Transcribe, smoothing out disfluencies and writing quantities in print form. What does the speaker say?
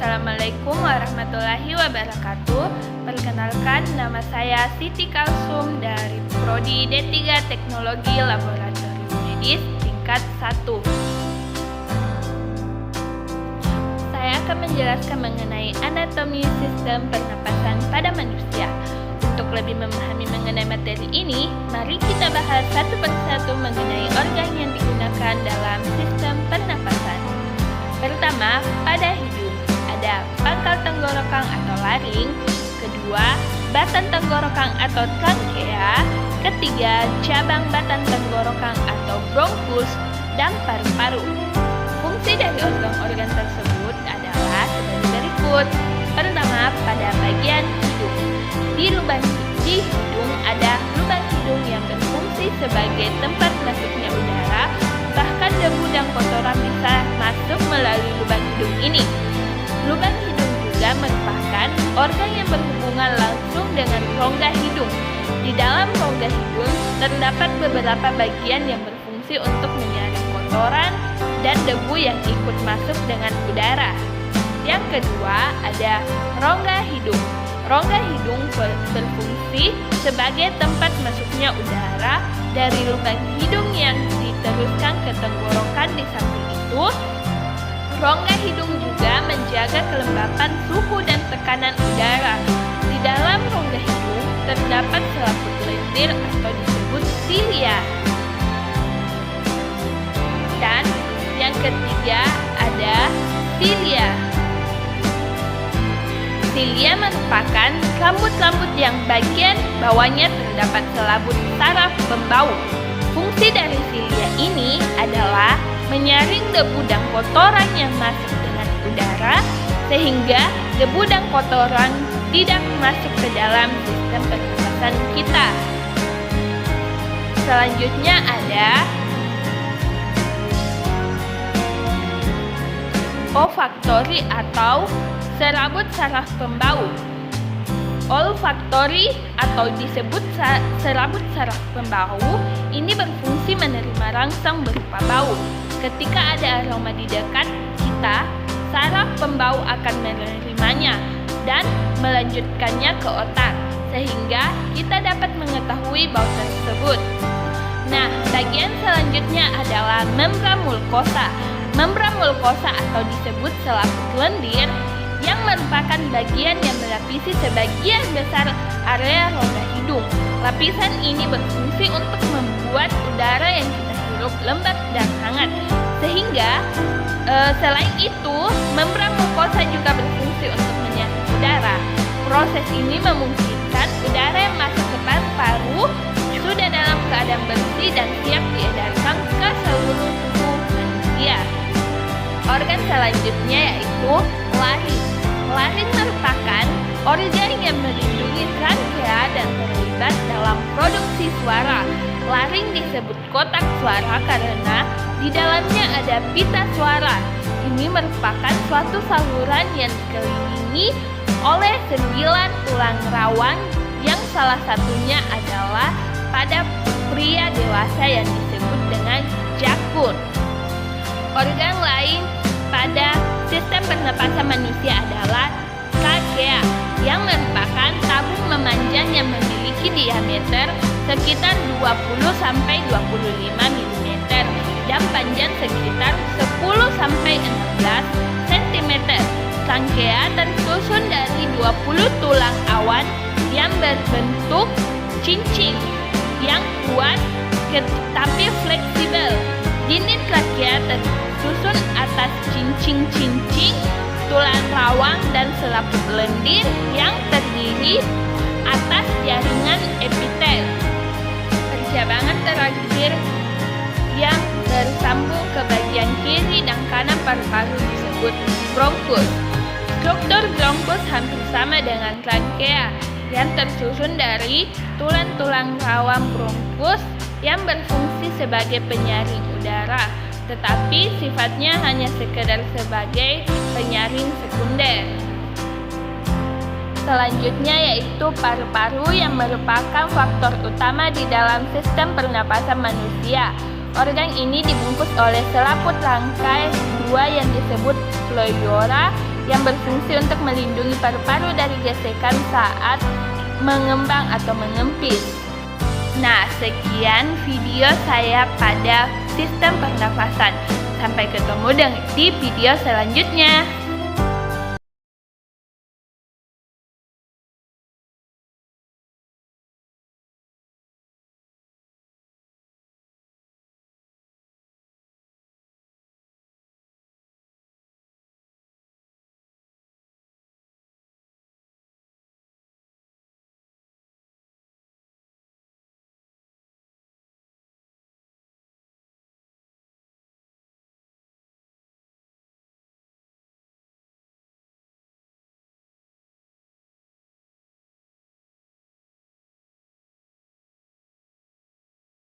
Assalamualaikum warahmatullahi wabarakatuh. Perkenalkan, nama saya Siti Kalsum dari Prodi D3 Teknologi Laboratorium Medis tingkat 1. Saya akan menjelaskan mengenai anatomi sistem pernapasan pada manusia. Untuk lebih memahami mengenai materi ini, mari kita bahas satu persatu mengenai organ yang digunakan dalam sistem pernapasan. Pertama, pada hidung ada pangkal tenggorokan atau laring, kedua, batang tenggorokan atau trankea, ketiga, cabang batang tenggorokan atau bronkus, dan paru-paru. Fungsi dari organ-organ tersebut adalah sebagai berikut. Pertama, pada bagian hidung. Di hidung ada lubang hidung yang berfungsi sebagai tempat masuknya udara, bahkan debu dan kotoran bisa masuk melalui lubang hidung ini. Lubang hidung juga merupakan organ yang berhubungan langsung dengan rongga hidung. Di dalam rongga hidung terdapat beberapa bagian yang berfungsi untuk menyaring kotoran dan debu yang ikut masuk dengan udara. Yang kedua ada rongga hidung. Rongga hidung berfungsi sebagai tempat masuknya udara dari lubang hidung yang diteruskan ke tenggorokan. Di samping itu, rongga hidung juga menjaga kelembapan suhu dan tekanan udara. Di dalam rongga hidung terdapat selaput lendir atau disebut silia. Dan yang ketiga ada silia. Silia merupakan rambut-rambut yang bagian bawahnya terdapat selaput saraf pembau. Fungsi dari silia ini adalah menyaring debu dan kotoran yang masuk dengan udara, sehingga debu dan kotoran tidak masuk ke dalam sistem pernapasan kita. Selanjutnya ada olfaktori atau serabut saraf pembau. Olfaktori atau disebut serabut saraf pembau ini berfungsi menerima rangsang berupa bau. Ketika ada aroma di dekat kita, saraf pembau akan menerimanya dan melanjutkannya ke otak, sehingga kita dapat mengetahui bau tersebut. Nah, bagian selanjutnya adalah membran mukosa. Membran mukosa atau disebut selaput lendir yang merupakan bagian yang melapisi sebagian besar area rongga hidung. Lapisan ini berfungsi untuk membuat udara yang kita hirup lembab dan hangat. Sehingga selain itu, membran mukosa juga berfungsi untuk menyaring udara. Proses ini memungkinkan udara yang masuk ke paru-paru sudah dalam keadaan bersih dan siap diedarkan ke seluruh tubuh manusia. Organ selanjutnya yaitu laring. Laring merupakan organ yang melindungi trankea dan terlibat dalam produksi suara. Laring disebut kotak suara karena di dalamnya ada pita suara. Ini merupakan suatu saluran yang dikelilingi oleh 9 tulang rawan yang salah satunya adalah pada pria dewasa yang disebut dengan jakun. Organ lain pada sistem pernapasan manusia adalah trakea yang merupakan tabung memanjang yang memiliki diameter sekitar 20-25 mm dan panjang sekitar 10-16 cm. Trakea tersusun dari 20 tulang awan yang berbentuk cincin yang kuat tetapi fleksibel. Dinding trakea tersusun atas cincin-cincin, tulang rawang dan selaput lendir yang terdiri atas jaringan epitel. Percabangan terakhir yang bersambung ke bagian kiri dan kanan paru-paru disebut bronkus. Struktur bronkus hampir sama dengan trakea yang tersusun dari tulang-tulang rawang bronkus yang berfungsi sebagai penyaring udara, tetapi sifatnya hanya sekedar sebagai penyaring sekunder. Selanjutnya yaitu paru-paru yang merupakan faktor utama di dalam sistem pernapasan manusia. Organ ini dibungkus oleh selaput rangkai dua yang disebut pleura yang berfungsi untuk melindungi paru-paru dari gesekan saat mengembang atau mengempis. Nah, sekian video saya pada sistem pernafasan. Sampai ketemu di video selanjutnya.